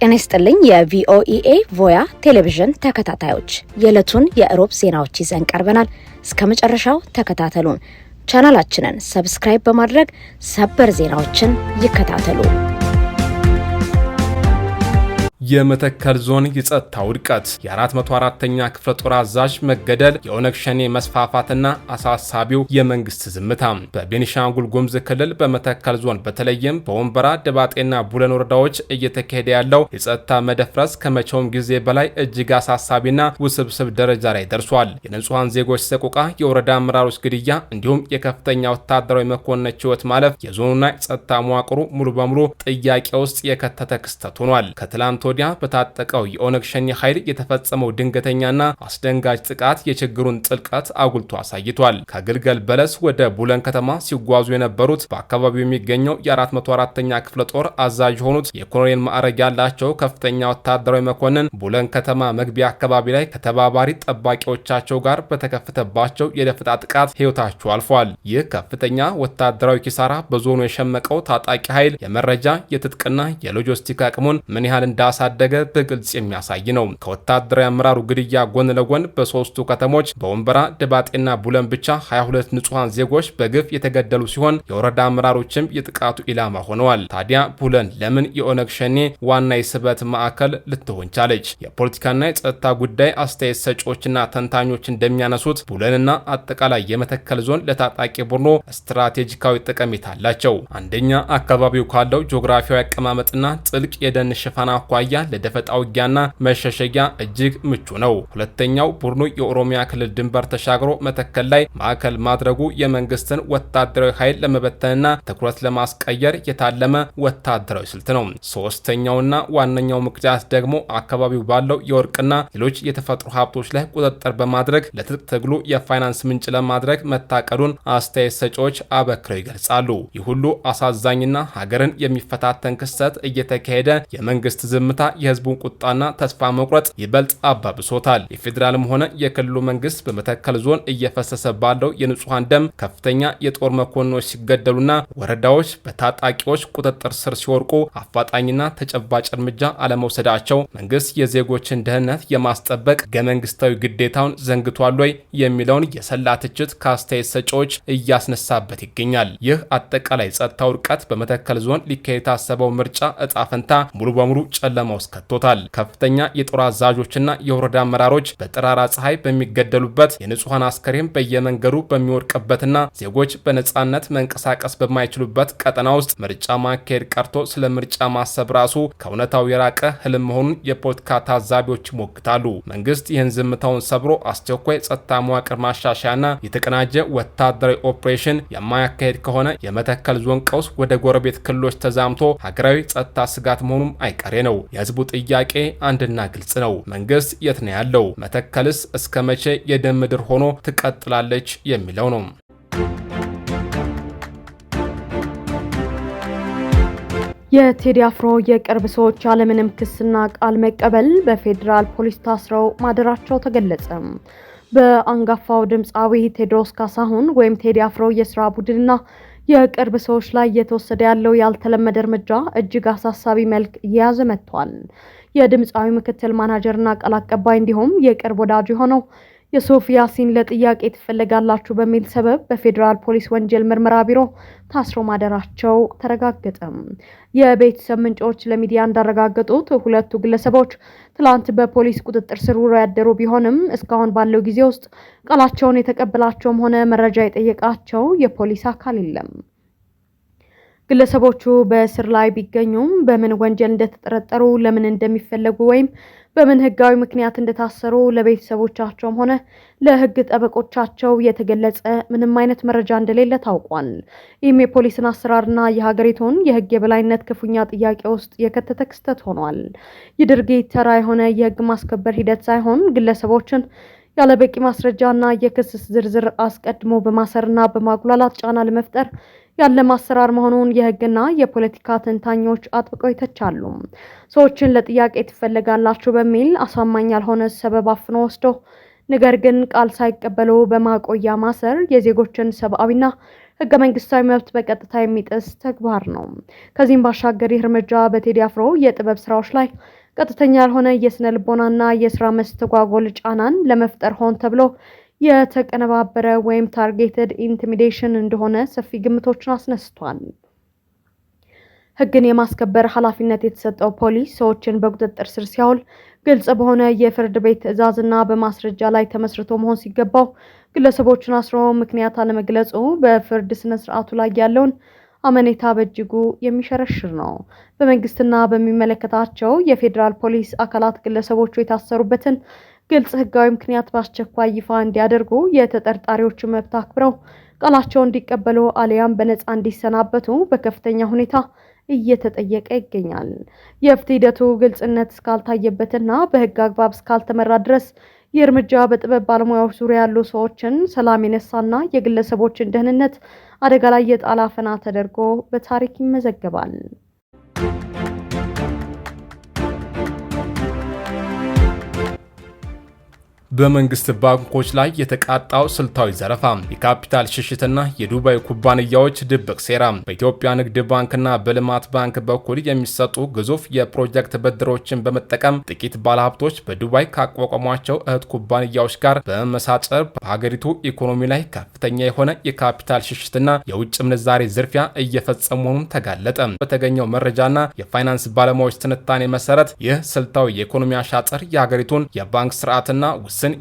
ጤና ይስጥልኝ የቪኦኤ ቮያ ቴሌቪዥን ተከታታዮች የዕለቱን የኢሮብ ዜናዎች ይዘን ቀርበናል። እስከ መጨረሻው ተከታተሉን። ቻናላችንን ሰብስክራይብ በማድረግ ሰበር ዜናዎችን ይከታተሉ። የመተከል ዞን የጸጥታ ውድቀት፣ የ404ኛ ክፍለ ጦር አዛዥ መገደል፣ የኦነግ ሸኔ መስፋፋትና አሳሳቢው የመንግስት ዝምታ። በቤኒሻንጉል ጉሙዝ ክልል በመተከል ዞን በተለይም በወንበራ ደባጤና ቡለን ወረዳዎች እየተካሄደ ያለው የጸጥታ መደፍረስ ከመቼውም ጊዜ በላይ እጅግ አሳሳቢና ውስብስብ ደረጃ ላይ ደርሷል። የንጹሃን ዜጎች ሰቆቃ፣ የወረዳ አመራሮች ግድያ እንዲሁም የከፍተኛ ወታደራዊ መኮንኖች ህይወት ማለፍ የዞኑና የጸጥታ መዋቅሩ ሙሉ በሙሉ ጥያቄ ውስጥ የከተተ ክስተት ሆኗል። ከትላንት ወዲያ በታጠቀው የኦነግ ሸኔ ኃይል የተፈጸመው ድንገተኛና አስደንጋጭ ጥቃት የችግሩን ጥልቀት አጉልቶ አሳይቷል። ከግልገል በለስ ወደ ቡለን ከተማ ሲጓዙ የነበሩት በአካባቢው የሚገኘው የ404ኛ ክፍለ ጦር አዛዥ የሆኑት የኮሎኔል ማዕረግ ያላቸው ከፍተኛ ወታደራዊ መኮንን ቡለን ከተማ መግቢያ አካባቢ ላይ ከተባባሪ ጠባቂዎቻቸው ጋር በተከፈተባቸው የደፈጣ ጥቃት ህይወታቸው አልፏል። ይህ ከፍተኛ ወታደራዊ ኪሳራ በዞኑ የሸመቀው ታጣቂ ኃይል የመረጃ የትጥቅና የሎጂስቲክ አቅሙን ምን ያህል እንዳሳደገ በግልጽ የሚያሳይ ነው። ከወታደራዊ አመራሩ ግድያ ጎን ለጎን በሶስቱ ከተሞች በወንበራ ደባጤና ቡለን ብቻ 22 ንጹሃን ዜጎች በግፍ የተገደሉ ሲሆን የወረዳ አመራሮችም የጥቃቱ ኢላማ ሆነዋል። ታዲያ ቡለን ለምን የኦነግ ሸኔ ዋና የስበት ማዕከል ልትሆን ቻለች? የፖለቲካና የጸጥታ ጉዳይ አስተያየት ሰጪዎችና ተንታኞች እንደሚያነሱት ቡለንና አጠቃላይ የመተከል ዞን ለታጣቂ ቡድኑ ስትራቴጂካዊ ጠቀሜታ አላቸው። አንደኛ፣ አካባቢው ካለው ጂኦግራፊያዊ አቀማመጥና ጥልቅ የደን ሽፋን አኳያ ለደፈጣ ውጊያና መሸሸጊያ እጅግ ምቹ ነው። ሁለተኛው፣ ቡድኑ የኦሮሚያ ክልል ድንበር ተሻግሮ መተከል ላይ ማዕከል ማድረጉ የመንግስትን ወታደራዊ ኃይል ለመበተንና ትኩረት ለማስቀየር የታለመ ወታደራዊ ስልት ነው። ሶስተኛውና ዋነኛው ምክንያት ደግሞ አካባቢው ባለው የወርቅና ሌሎች የተፈጥሮ ሀብቶች ላይ ቁጥጥር በማድረግ ለትጥቅ ትግሉ የፋይናንስ ምንጭ ለማድረግ መታቀዱን አስተያየት ሰጪዎች አበክረው ይገልጻሉ። ይህ ሁሉ አሳዛኝና ሀገርን የሚፈታተን ክስተት እየተካሄደ የመንግስት ዝምታ የህዝቡን ቁጣና ተስፋ መቁረጥ ይበልጥ አባብሶታል። የፌዴራልም ሆነ የክልሉ መንግስት በመተከል ዞን እየፈሰሰ ባለው የንጹሃን ደም ከፍተኛ የጦር መኮንኖች ሲገደሉና ወረዳዎች በታጣቂዎች ቁጥጥር ስር ሲወርቁ አፋጣኝና ተጨባጭ እርምጃ አለመውሰዳቸው መንግስት የዜጎችን ደህንነት የማስጠበቅ ህገ መንግስታዊ ግዴታውን ዘንግቷል ወይ የሚለውን የሰላ ትችት ከአስተያየት ሰጪዎች እያስነሳበት ይገኛል። ይህ አጠቃላይ ጸጥታ ውድቀት በመተከል ዞን ሊካሄድ የታሰበው ምርጫ እጣ ፈንታ ሙሉ በሙሉ ጨለማ ውስጥ ከቶታል። ከፍተኛ የጦር አዛዦችና የወረዳ አመራሮች በጠራራ ፀሐይ በሚገደሉበት፣ የንጹሃን አስከሬን በየመንገዱ በሚወድቅበትና ዜጎች በነጻነት መንቀሳቀስ በማይችሉበት ቀጠና ውስጥ ምርጫ ማካሄድ ቀርቶ ስለ ምርጫ ማሰብ ራሱ ከእውነታው የራቀ ህልም መሆኑን የፖለቲካ ታዛቢዎች ይሞግታሉ። መንግስት ይህን ዝምታውን ሰብሮ አስቸኳይ ጸጥታ መዋቅር ማሻሻያና የተቀናጀ ወታደራዊ ኦፕሬሽን የማያካሄድ ከሆነ የመተከል ዞን ቀውስ ወደ ጎረቤት ክልሎች ተዛምቶ ሀገራዊ ጸጥታ ስጋት መሆኑም አይቀሬ ነው። የህዝቡ ጥያቄ አንድና ግልጽ ነው። መንግስት የት ነው ያለው? መተከልስ እስከ መቼ የደም ምድር ሆኖ ትቀጥላለች የሚለው ነው። የቴዲ አፍሮ የቅርብ ሰዎች ያለምንም ክስና ቃል መቀበል በፌዴራል ፖሊስ ታስረው ማደራቸው ተገለጸ። በአንጋፋው ድምፃዊ ቴዎድሮስ ካሳሁን ወይም ቴዲ አፍሮ የስራ ቡድንና የቅርብ ሰዎች ላይ እየተወሰደ ያለው ያልተለመደ እርምጃ እጅግ አሳሳቢ መልክ እየያዘ መጥቷል። የድምፃዊ ምክትል ማናጀርና ቃል አቀባይ እንዲሁም የቅርብ ወዳጅ የሆነው የሱፍ ያሲን ለጥያቄ ትፈልጋላችሁ በሚል ሰበብ በፌዴራል ፖሊስ ወንጀል ምርመራ ቢሮ ታስሮ ማደራቸው ተረጋገጠ። የቤተሰብ ምንጮች ለሚዲያ እንዳረጋገጡት ሁለቱ ግለሰቦች ትላንት በፖሊስ ቁጥጥር ስር ውለው ያደሩ ቢሆንም እስካሁን ባለው ጊዜ ውስጥ ቃላቸውን የተቀበላቸውም ሆነ መረጃ የጠየቃቸው የፖሊስ አካል የለም። ግለሰቦቹ በእስር ላይ ቢገኙም በምን ወንጀል እንደተጠረጠሩ፣ ለምን እንደሚፈለጉ ወይም በምን ህጋዊ ምክንያት እንደታሰሩ ለቤተሰቦቻቸውም ሆነ ለህግ ጠበቆቻቸው የተገለጸ ምንም አይነት መረጃ እንደሌለ ታውቋል። ይህም የፖሊስን አሰራርና የሀገሪቱን የህግ የበላይነት ክፉኛ ጥያቄ ውስጥ የከተተ ክስተት ሆኗል። ይህ ድርጊት ተራ የሆነ የህግ ማስከበር ሂደት ሳይሆን ግለሰቦችን ያለ በቂ ማስረጃና የክስ ዝርዝር አስቀድሞ በማሰርና በማጉላላት ጫና ለመፍጠር ያለ ማሰራር መሆኑን የህግና የፖለቲካ ተንታኞች አጥብቀው ይተቻሉ። ሰዎችን ለጥያቄ ትፈልጋላችሁ በሚል አሳማኝ ያልሆነ ሰበብ አፍኖ ወስዶ ነገር ግን ቃል ሳይቀበሉ በማቆያ ማሰር የዜጎችን ሰብአዊና ህገ መንግስታዊ መብት በቀጥታ የሚጥስ ተግባር ነው። ከዚህም ባሻገር ይህ እርምጃ በቴዲ አፍሮ የጥበብ ስራዎች ላይ ቀጥተኛ ያልሆነ የስነ ልቦናና የስራ መስተጓጎል ጫናን ለመፍጠር ሆን ተብሎ የተቀነባበረ ወይም ታርጌትድ ኢንቲሚዴሽን እንደሆነ ሰፊ ግምቶችን አስነስቷል። ህግን የማስከበር ኃላፊነት የተሰጠው ፖሊስ ሰዎችን በቁጥጥር ስር ሲያውል ግልጽ በሆነ የፍርድ ቤት ትዕዛዝና በማስረጃ ላይ ተመስርቶ መሆን ሲገባው ግለሰቦችን አስሮ ምክንያት አለመግለጹ በፍርድ ስነ ስርዓቱ ላይ ያለውን አመኔታ በእጅጉ የሚሸረሽር ነው። በመንግስትና በሚመለከታቸው የፌዴራል ፖሊስ አካላት ግለሰቦቹ የታሰሩበትን ግልጽ ህጋዊ ምክንያት በአስቸኳይ ይፋ እንዲያደርጉ፣ የተጠርጣሪዎችን መብት አክብረው ቃላቸውን እንዲቀበሉ አሊያም በነፃ እንዲሰናበቱ በከፍተኛ ሁኔታ እየተጠየቀ ይገኛል። የፍትህ ሂደቱ ግልጽነት እስካልታየበትና በህግ አግባብ እስካልተመራ ድረስ ይህ እርምጃ በጥበብ ባለሙያዎች ዙሪያ ያሉ ሰዎችን ሰላም የነሳና የግለሰቦችን ደህንነት አደጋ ላይ የጣለ አፈና ተደርጎ በታሪክ ይመዘገባል። በመንግስት ባንኮች ላይ የተቃጣው ስልታዊ ዘረፋ፣ የካፒታል ሽሽትና የዱባይ ኩባንያዎች ድብቅ ሴራ። በኢትዮጵያ ንግድ ባንክና በልማት ባንክ በኩል የሚሰጡ ግዙፍ የፕሮጀክት ብድሮችን በመጠቀም ጥቂት ባለሀብቶች በዱባይ ካቋቋሟቸው እህት ኩባንያዎች ጋር በመመሳጠር በሀገሪቱ ኢኮኖሚ ላይ ከፍተኛ የሆነ የካፒታል ሽሽትና የውጭ ምንዛሬ ዝርፊያ እየፈጸሙ መሆኑን ተጋለጠ። በተገኘው መረጃና የፋይናንስ ባለሙያዎች ትንታኔ መሰረት ይህ ስልታዊ የኢኮኖሚ አሻጥር የሀገሪቱን የባንክ ስርዓትና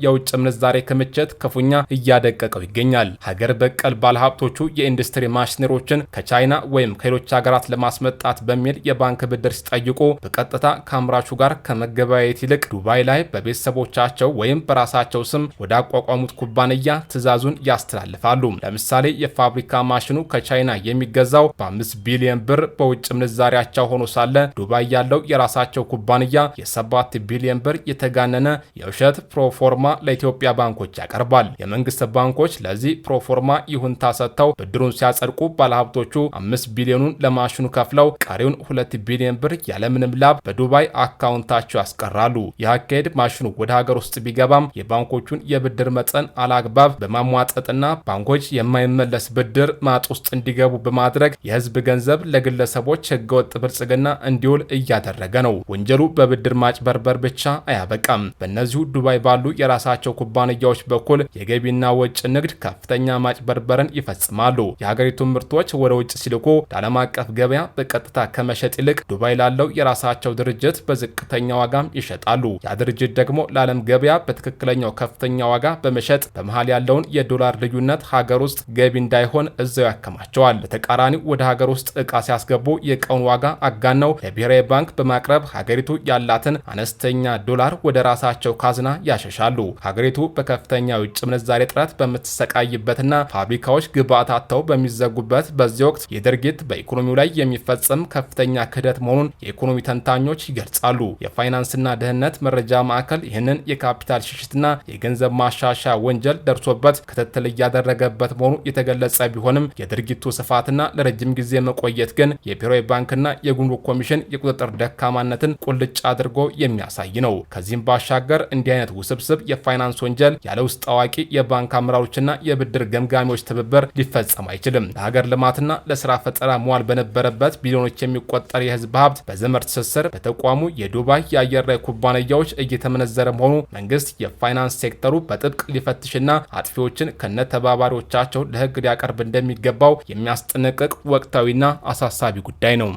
የውጭ ምንዛሬ ክምችት ክፉኛ እያደቀቀው ይገኛል። ሀገር በቀል ባለሀብቶቹ የኢንዱስትሪ ማሽነሪዎችን ከቻይና ወይም ከሌሎች ሀገራት ለማስመጣት በሚል የባንክ ብድር ሲጠይቁ በቀጥታ ከአምራቹ ጋር ከመገበያየት ይልቅ ዱባይ ላይ በቤተሰቦቻቸው ወይም በራሳቸው ስም ወደ አቋቋሙት ኩባንያ ትዕዛዙን ያስተላልፋሉ። ለምሳሌ የፋብሪካ ማሽኑ ከቻይና የሚገዛው በ5 ቢሊዮን ብር በውጭ ምንዛሪያቸው ሆኖ ሳለ ዱባይ ያለው የራሳቸው ኩባንያ የ7 ቢሊዮን ብር የተጋነነ የውሸት ፕሮፎርማ ለኢትዮጵያ ባንኮች ያቀርባል። የመንግስት ባንኮች ለዚህ ፕሮፎርማ ይሁንታ ሰጥተው ብድሩን ሲያጸድቁ ባለሀብቶቹ 5 ቢሊዮኑን ለማሽኑ ከፍለው ቀሪውን 2 ቢሊዮን ብር ያለምንም ላብ በዱባይ አካውንታቸው ያስቀራሉ። ይህ አካሄድ ማሽኑ ወደ ሀገር ውስጥ ቢገባም የባንኮቹን የብድር መጠን አላግባብ በማሟጠጥና ባንኮች የማይመለስ ብድር ማጥ ውስጥ እንዲገቡ በማድረግ የህዝብ ገንዘብ ለግለሰቦች ህገወጥ ብልጽግና እንዲውል እያደረገ ነው። ወንጀሉ በብድር ማጭበርበር ብቻ አያበቃም። በእነዚሁ ዱባይ ባሉ የራሳቸው ኩባንያዎች በኩል የገቢና ወጭ ንግድ ከፍተኛ ማጭበርበርን ይፈጽማሉ። የሀገሪቱን ምርቶች ወደ ውጭ ሲልኩ ለዓለም አቀፍ ገበያ በቀጥታ ከመሸጥ ይልቅ ዱባይ ላለው የራሳቸው ድርጅት በዝቅተኛ ዋጋም ይሸጣሉ። ያ ድርጅት ደግሞ ለዓለም ገበያ በትክክለኛው ከፍተኛ ዋጋ በመሸጥ በመሃል ያለውን የዶላር ልዩነት ሀገር ውስጥ ገቢ እንዳይሆን እዛው ያከማቸዋል። በተቃራኒው ወደ ሀገር ውስጥ እቃ ሲያስገቡ የእቃውን ዋጋ አጋነው ለብሔራዊ ባንክ በማቅረብ ሀገሪቱ ያላትን አነስተኛ ዶላር ወደ ራሳቸው ካዝና ያሸሻሉ። ሀገሪቱ በከፍተኛ የውጭ ምንዛሬ እጥረት በምትሰቃይበትና ፋብሪካዎች ግብዓት አጥተው በሚዘጉበት በዚህ ወቅት የድርጊት በኢኮኖሚው ላይ የሚፈጸም ከፍተኛ ክህደት መሆኑን የኢኮኖሚ ተንታኞች ይገልጻሉ። የፋይናንስና ደህንነት መረጃ ማዕከል ይህንን የካፒታል ሽሽትና የገንዘብ ማሻሻያ ወንጀል ደርሶበት ክትትል እያደረገበት መሆኑ የተገለጸ ቢሆንም የድርጊቱ ስፋትና ለረጅም ጊዜ መቆየት ግን የብሔራዊ ባንክና የጉምሩክ ኮሚሽን የቁጥጥር ደካማነትን ቁልጭ አድርጎ የሚያሳይ ነው። ከዚህም ባሻገር እንዲህ አይነት ውስብስብ የፋይናንስ ወንጀል ያለ ውስጥ አዋቂ የባንክ አመራሮችና የብድር ገምጋሚዎች ትብብር ሊፈጸም አይችልም። ለሀገር ልማትና ለስራ ፈጠራ መዋል በነበረበት ቢሊዮኖች የሚቆጠር የህዝብ ሀብት በዘመድ ትስስር በተቋሙ የዱባይ የአየር ላይ ኩባንያዎች እየተመነዘረ መሆኑ መንግስት የፋይናንስ ሴክተሩ በጥብቅ ሊፈትሽና አጥፊዎችን ከነተባባሪዎቻቸው ለህግ ሊያቀርብ እንደሚገባው የሚያስጠነቅቅ ወቅታዊና አሳሳቢ ጉዳይ ነው።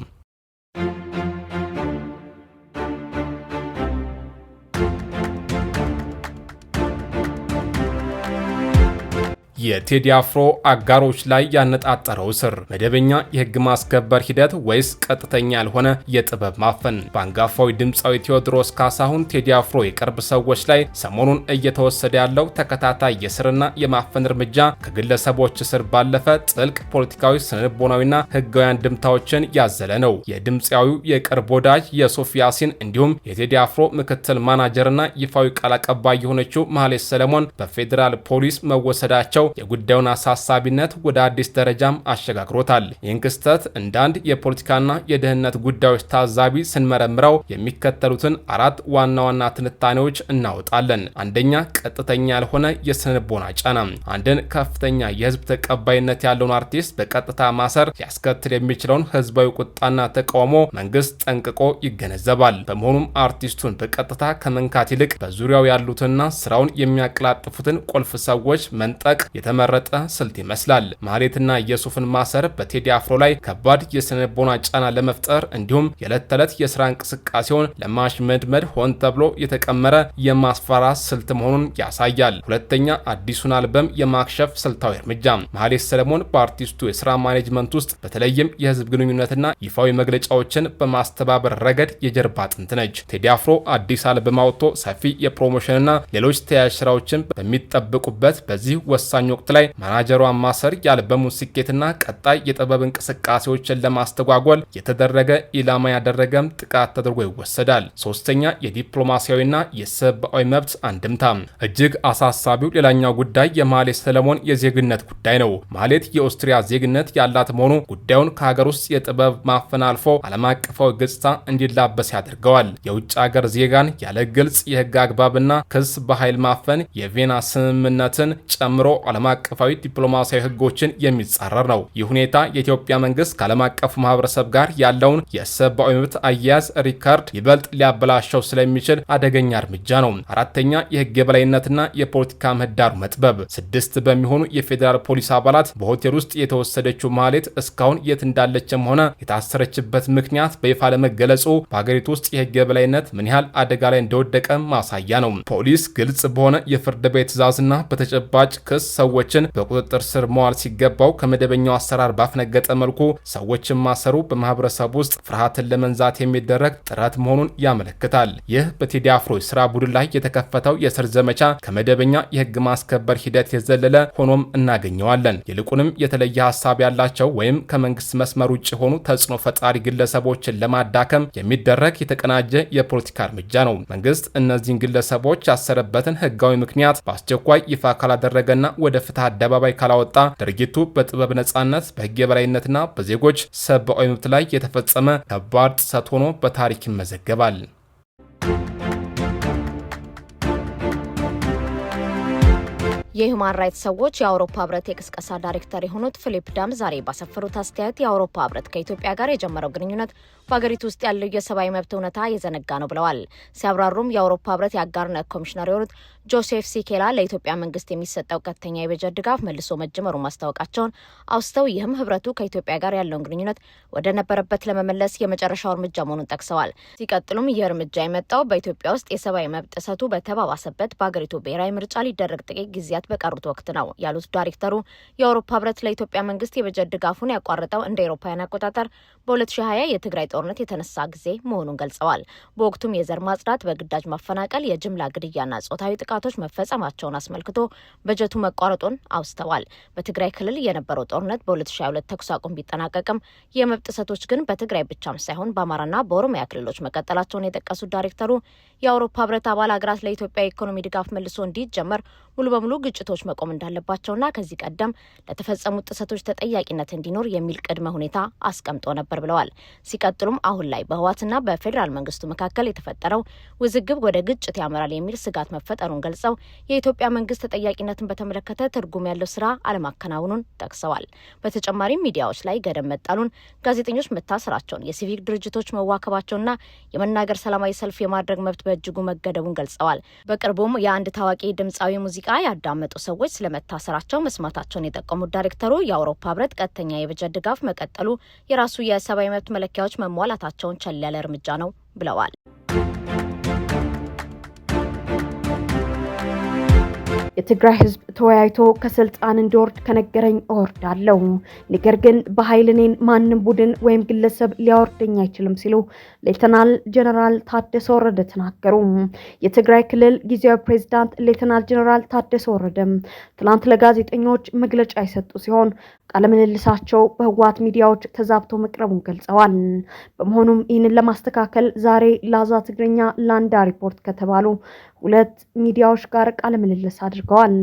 የቴዲ አፍሮ አጋሮች ላይ ያነጣጠረው እስር መደበኛ የህግ ማስከበር ሂደት ወይስ ቀጥተኛ ያልሆነ የጥበብ ማፈን? በአንጋፋዊ ድምፃዊ ቴዎድሮስ ካሳሁን ቴዲ አፍሮ የቅርብ ሰዎች ላይ ሰሞኑን እየተወሰደ ያለው ተከታታይ የእስርና የማፈን እርምጃ ከግለሰቦች እስር ባለፈ ጥልቅ ፖለቲካዊ፣ ስነልቦናዊና ህጋዊ አንድምታዎችን ያዘለ ነው። የድምፃዊው የቅርብ ወዳጅ የሶፊ ያሲን እንዲሁም የቴዲ አፍሮ ምክትል ማናጀርና ይፋዊ ቃል አቀባይ የሆነችው መሐሌት ሰለሞን በፌዴራል ፖሊስ መወሰዳቸው የጉዳዩን አሳሳቢነት ወደ አዲስ ደረጃም አሸጋግሮታል። ይህን ክስተት እንደ አንድ የፖለቲካና የደህንነት ጉዳዮች ታዛቢ ስንመረምረው የሚከተሉትን 4 ዋና ዋና ትንታኔዎች እናወጣለን። አንደኛ፣ ቀጥተኛ ያልሆነ የስነልቦና ጫና። አንድን ከፍተኛ የህዝብ ተቀባይነት ያለውን አርቲስት በቀጥታ ማሰር ሊያስከትል የሚችለውን ህዝባዊ ቁጣና ተቃውሞ መንግስት ጠንቅቆ ይገነዘባል። በመሆኑም አርቲስቱን በቀጥታ ከመንካት ይልቅ በዙሪያው ያሉትና ስራውን የሚያቀላጥፉትን ቁልፍ ሰዎች መንጠቅ የተመረጠ ስልት ይመስላል። ማህሌትና ኢየሱፍን ማሰር በቴዲ አፍሮ ላይ ከባድ የስነልቦና ጫና ለመፍጠር እንዲሁም የዕለት ተዕለት የስራ እንቅስቃሴውን ለማሽመድመድ ሆን ተብሎ የተቀመረ የማስፈራራት ስልት መሆኑን ያሳያል። ሁለተኛ፣ አዲሱን አልበም የማክሸፍ ስልታዊ እርምጃ። ማህሌት ሰለሞን በአርቲስቱ የስራ ማኔጅመንት ውስጥ በተለይም የህዝብ ግንኙነትና ይፋዊ መግለጫዎችን በማስተባበር ረገድ የጀርባ አጥንት ነች። ቴዲ አፍሮ አዲስ አልበም አውጥቶ ሰፊ የፕሮሞሽንና ሌሎች ተያያዥ ስራዎችን በሚጠብቁበት በዚህ ወሳኝ ወቅት ላይ ማናጀሯን ማሰር የአልበሙን ስኬትና ቀጣይ የጥበብ እንቅስቃሴዎችን ለማስተጓጎል የተደረገ ኢላማ ያደረገም ጥቃት ተደርጎ ይወሰዳል። ሶስተኛ፣ የዲፕሎማሲያዊና የሰብአዊ መብት አንድምታ። እጅግ አሳሳቢው ሌላኛው ጉዳይ የማህሌት ሰለሞን የዜግነት ጉዳይ ነው። ማህሌት የኦስትሪያ ዜግነት ያላት መሆኑ ጉዳዩን ከሀገር ውስጥ የጥበብ ማፈን አልፎ ዓለም አቀፋዊ ገጽታ እንዲላበስ ያደርገዋል። የውጭ ሀገር ዜጋን ያለ ግልጽ የህግ አግባብና ክስ በኃይል ማፈን የቬና ስምምነትን ጨምሮ ዓለም አቀፋዊ ዲፕሎማሲያዊ ህጎችን የሚጻረር ነው። ይህ ሁኔታ የኢትዮጵያ መንግስት ከዓለም አቀፉ ማህበረሰብ ጋር ያለውን የሰብአዊ መብት አያያዝ ሪካርድ ይበልጥ ሊያበላሸው ስለሚችል አደገኛ እርምጃ ነው። አራተኛ፣ የህግ የበላይነትና የፖለቲካ ምህዳሩ መጥበብ። 6 በሚሆኑ የፌዴራል ፖሊስ አባላት በሆቴል ውስጥ የተወሰደችው ማህሌት እስካሁን የት እንዳለችም ሆነ የታሰረችበት ምክንያት በይፋ ለመገለጹ በሀገሪቱ ውስጥ የህግ የበላይነት ምን ያህል አደጋ ላይ እንደወደቀ ማሳያ ነው። ፖሊስ ግልጽ በሆነ የፍርድ ቤት ትዕዛዝና በተጨባጭ ክስ ሰዎችን በቁጥጥር ስር መዋል ሲገባው ከመደበኛው አሰራር ባፈነገጠ መልኩ ሰዎችን ማሰሩ በማህበረሰብ ውስጥ ፍርሃትን ለመንዛት የሚደረግ ጥረት መሆኑን ያመለክታል። ይህ በቴዲ አፍሮ የስራ ቡድን ላይ የተከፈተው የእስር ዘመቻ ከመደበኛ የህግ ማስከበር ሂደት የዘለለ ሆኖም እናገኘዋለን። ይልቁንም የተለየ ሀሳብ ያላቸው ወይም ከመንግስት መስመር ውጭ የሆኑ ተጽዕኖ ፈጣሪ ግለሰቦችን ለማዳከም የሚደረግ የተቀናጀ የፖለቲካ እርምጃ ነው። መንግስት እነዚህን ግለሰቦች ያሰረበትን ህጋዊ ምክንያት በአስቸኳይ ይፋ ካላደረገና ወደ ፍትህ አደባባይ ካላወጣ ድርጊቱ በጥበብ ነጻነት፣ በህግ የበላይነትና በዜጎች ሰብአዊ መብት ላይ የተፈጸመ ከባድ ጥሰት ሆኖ በታሪክ ይመዘገባል። የሁማን ራይትስ ሰዎች የአውሮፓ ህብረት የቅስቀሳ ዳይሬክተር የሆኑት ፊሊፕ ዳም ዛሬ ባሰፈሩት አስተያየት የአውሮፓ ህብረት ከኢትዮጵያ ጋር የጀመረው ግንኙነት በአገሪቱ ውስጥ ያለው የሰብአዊ መብት እውነታ የዘነጋ ነው ብለዋል። ሲያብራሩም የአውሮፓ ህብረት የአጋርነት ኮሚሽነር የሆኑት ጆሴፍ ሲኬላ ለኢትዮጵያ መንግስት የሚሰጠው ቀጥተኛ የበጀት ድጋፍ መልሶ መጀመሩን ማስታወቃቸውን አውስተው ይህም ህብረቱ ከኢትዮጵያ ጋር ያለውን ግንኙነት ወደ ነበረበት ለመመለስ የመጨረሻው እርምጃ መሆኑን ጠቅሰዋል። ሲቀጥሉም ይህ እርምጃ የመጣው በኢትዮጵያ ውስጥ የሰብአዊ መብት ጥሰቱ በተባባሰበት በአገሪቱ ብሔራዊ ምርጫ ሊደረግ ጥቂት ጊዜያት በቀሩት ወቅት ነው ያሉት ዳይሬክተሩ የአውሮፓ ህብረት ለኢትዮጵያ መንግስት የበጀት ድጋፉን ያቋረጠው እንደ አውሮፓውያን አቆጣጠር በ2020 የትግራይ ጦርነት የተነሳ ጊዜ መሆኑን ገልጸዋል። በወቅቱም የዘር ማጽዳት፣ በግዳጅ ማፈናቀል፣ የጅምላ ግድያና ጾታዊ ጥቃቶች መፈጸማቸውን አስመልክቶ በጀቱ መቋረጡን አውስተዋል። በትግራይ ክልል የነበረው ጦርነት በ2022 ተኩስ አቁም ቢጠናቀቅም የመብት ጥሰቶች ግን በትግራይ ብቻም ሳይሆን በአማራና በኦሮሚያ ክልሎች መቀጠላቸውን የጠቀሱት ዳይሬክተሩ የአውሮፓ ህብረት አባል ሀገራት ለኢትዮጵያ የኢኮኖሚ ድጋፍ መልሶ እንዲጀመር ሙሉ በሙሉ ግጭቶች መቆም እንዳለባቸውና ከዚህ ቀደም ለተፈጸሙት ጥሰቶች ተጠያቂነት እንዲኖር የሚል ቅድመ ሁኔታ አስቀምጦ ነበር ብለዋል። ሲቀጥሉም አሁን ላይ በህወሓትና በፌዴራል መንግስቱ መካከል የተፈጠረው ውዝግብ ወደ ግጭት ያመራል የሚል ስጋት መፈጠሩን ገልጸው የኢትዮጵያ መንግስት ተጠያቂነትን በተመለከተ ትርጉም ያለው ስራ አለማከናወኑን ጠቅሰዋል። በተጨማሪም ሚዲያዎች ላይ ገደብ መጣሉን፣ ጋዜጠኞች መታሰራቸውን፣ የሲቪክ ድርጅቶች መዋከባቸውና የመናገር ሰላማዊ ሰልፍ የማድረግ መብት በእጅጉ መገደቡን ገልጸዋል። በቅርቡም የአንድ ታዋቂ ድምፃዊ ሙዚቃ ያዳመጡ ሰዎች ስለመታሰራቸው መስማታቸውን የጠቀሙት ዳይሬክተሩ የአውሮፓ ህብረት ቀጥተኛ የበጀት ድጋፍ መቀጠሉ የራሱ የሰብአዊ መብት መለኪያዎች መሟላታቸውን ቸል ያለ እርምጃ ነው ብለዋል። የትግራይ ህዝብ ተወያይቶ ከስልጣን እንዲወርድ ከነገረኝ እወርዳለሁ፣ ነገር ግን በኃይል እኔን ማንም ቡድን ወይም ግለሰብ ሊያወርደኝ አይችልም ሲሉ ሌተናል ጀነራል ታደሰ ወረደ ተናገሩ። የትግራይ ክልል ጊዜያዊ ፕሬዝዳንት ሌተናል ጀነራል ታደሰ ወረደ ትናንት ለጋዜጠኞች መግለጫ የሰጡ ሲሆን ቃለምልልሳቸው በህወሓት ሚዲያዎች ተዛብቶ መቅረቡን ገልጸዋል። በመሆኑም ይህንን ለማስተካከል ዛሬ ላዛ ትግርኛ ላንዳ ሪፖርት ከተባሉ 2 ሚዲያዎች ጋር ቃለምልልስ አድርገዋል። አድርገዋል።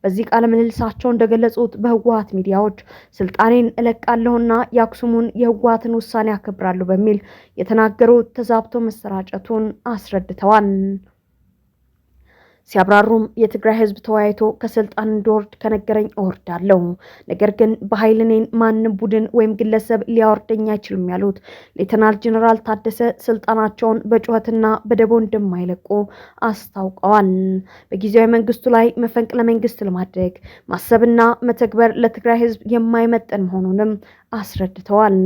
በዚህ ቃለ ምልልሳቸው እንደገለጹት በህወሓት ሚዲያዎች ስልጣኔን እለቃለሁና የአክሱሙን የህወሓትን ውሳኔ አከብራለሁ በሚል የተናገሩት ተዛብቶ መሰራጨቱን አስረድተዋል። ሲያብራሩም የትግራይ ህዝብ ተወያይቶ ከስልጣን እንዲወርድ ከነገረኝ እወርዳለሁ፣ ነገር ግን በኃይል እኔን ማንም ቡድን ወይም ግለሰብ ሊያወርደኝ አይችልም ያሉት ሌተናል ጄኔራል ታደሰ ስልጣናቸውን በጩኸትና በደቦ እንደማይለቁ አስታውቀዋል። በጊዜያዊ መንግስቱ ላይ መፈንቅለ መንግስት ለማድረግ ማሰብና መተግበር ለትግራይ ህዝብ የማይመጠን መሆኑንም አስረድተዋል።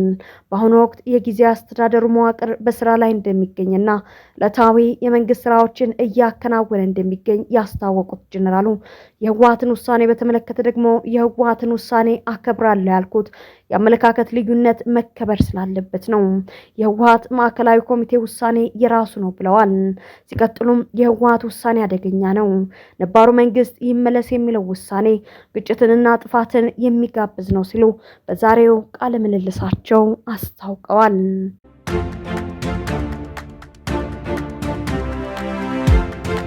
በአሁኑ ወቅት የጊዜያዊ አስተዳደሩ መዋቅር በስራ ላይ እንደሚገኝና ዕለታዊ የመንግስት ስራዎችን እያከናወነ እንደሚገኝ ያስታወቁት ጄኔራሉ የህወሓትን ውሳኔ በተመለከተ ደግሞ የህወሓትን ውሳኔ አከብራለሁ ያልኩት የአመለካከት ልዩነት መከበር ስላለበት ነው። የህወሓት ማዕከላዊ ኮሚቴ ውሳኔ የራሱ ነው ብለዋል። ሲቀጥሉም የህወሓት ውሳኔ አደገኛ ነው፣ ነባሩ መንግስት ይመለስ የሚለው ውሳኔ ግጭትንና ጥፋትን የሚጋብዝ ነው ሲሉ በዛሬው ቃለ ምልልሳቸው አስታውቀዋል።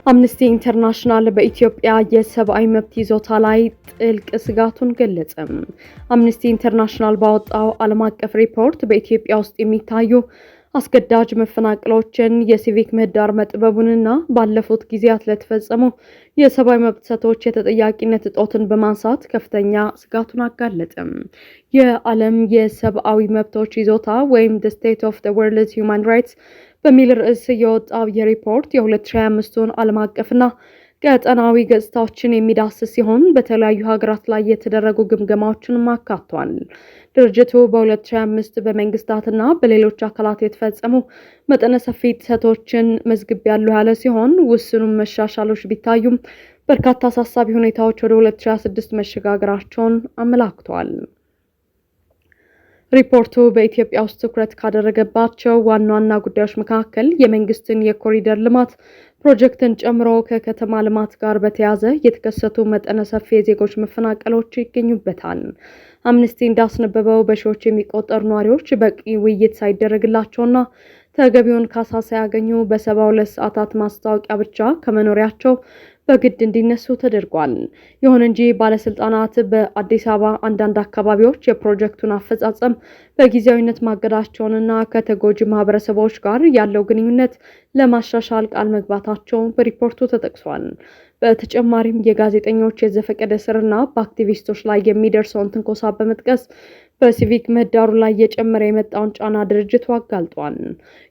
አምነስቲ ኢንተርናሽናል በኢትዮጵያ የሰብአዊ መብት ይዞታ ላይ ጥልቅ ስጋቱን ገለጸ። አምነስቲ ኢንተርናሽናል ባወጣው ዓለም አቀፍ ሪፖርት በኢትዮጵያ ውስጥ የሚታዩ አስገዳጅ መፈናቀሎችን፣ የሲቪክ ምህዳር መጥበቡንና ባለፉት ጊዜያት ለተፈጸሙ የሰብአዊ መብት ጥሰቶች የተጠያቂነት እጦትን በማንሳት ከፍተኛ ስጋቱን አጋለጠ። የዓለም የሰብአዊ መብቶች ይዞታ ወይም The State of the World's Human Rights በሚል ርዕስ የወጣው የሪፖርት የ2025ቱን ዓለም አቀፍና ቀጠናዊ ገጽታዎችን የሚዳስስ ሲሆን በተለያዩ ሀገራት ላይ የተደረጉ ግምገማዎችን አካቷል። ድርጅቱ በ2025 በመንግስታትና በሌሎች አካላት የተፈጸሙ መጠነ ሰፊ ጥሰቶችን መዝግቤያለሁ ያለ ሲሆን ውስኑ መሻሻሎች ቢታዩም በርካታ አሳሳቢ ሁኔታዎች ወደ 2026 መሸጋገራቸውን አመላክቷል። ሪፖርቱ በኢትዮጵያ ውስጥ ትኩረት ካደረገባቸው ዋና ዋና ጉዳዮች መካከል የመንግስትን የኮሪደር ልማት ፕሮጀክትን ጨምሮ ከከተማ ልማት ጋር በተያያዘ የተከሰቱ መጠነ ሰፊ የዜጎች መፈናቀሎች ይገኙበታል። አምነስቲ እንዳስነበበው በሺዎች የሚቆጠሩ ነዋሪዎች በቂ ውይይት ሳይደረግላቸውና ተገቢውን ካሳ ሳያገኙ በ72 ሰዓታት ማስታወቂያ ብቻ ከመኖሪያቸው በግድ እንዲነሱ ተደርጓል። ይሁን እንጂ ባለስልጣናት በአዲስ አበባ አንዳንድ አካባቢዎች የፕሮጀክቱን አፈጻጸም በጊዜያዊነት ማገዳቸውንና ከተጎጂ ማህበረሰቦች ጋር ያለው ግንኙነት ለማሻሻል ቃል መግባታቸው በሪፖርቱ ተጠቅሷል። በተጨማሪም የጋዜጠኞች የዘፈቀደ እስርና በአክቲቪስቶች ላይ የሚደርሰውን ትንኮሳ በመጥቀስ በሲቪክ ምህዳሩ ላይ እየጨመረ የመጣውን ጫና ድርጅቱ አጋልጧል።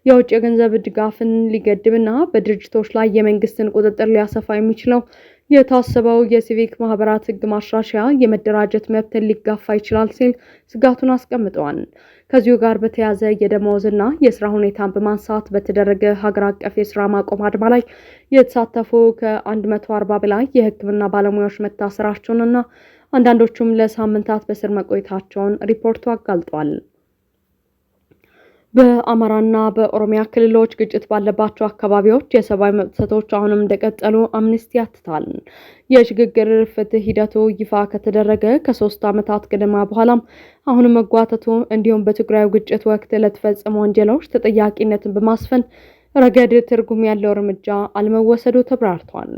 የውጭ የገንዘብ ድጋፍን ሊገድብና በድርጅቶች ላይ የመንግስትን ቁጥጥር ሊያሰፋ የሚችለው የታሰበው የሲቪክ ማህበራት ህግ ማሻሻያ የመደራጀት መብትን ሊጋፋ ይችላል ሲል ስጋቱን አስቀምጠዋል። ከዚሁ ጋር በተያያዘ የደመወዝና የስራ ሁኔታን በማንሳት በተደረገ ሀገር አቀፍ የስራ ማቆም አድማ ላይ የተሳተፉ ከ140 በላይ የህክምና ባለሙያዎች መታሰራቸውንና አንዳንዶቹም ለሳምንታት በስር መቆየታቸውን ሪፖርቱ አጋልጧል። በአማራና በኦሮሚያ ክልሎች ግጭት ባለባቸው አካባቢዎች የሰብአዊ መብት ጥሰቶች አሁንም እንደቀጠሉ አምነስቲ ያትታል። የሽግግር ፍትህ ሂደቱ ይፋ ከተደረገ ከ3 ዓመታት ገደማ በኋላም አሁንም መጓተቱ እንዲሁም በትግራይ ግጭት ወቅት ለተፈጸሙ ወንጀሎች ተጠያቂነትን በማስፈን ረገድ ትርጉም ያለው እርምጃ አለመወሰዱ ተብራርቷል።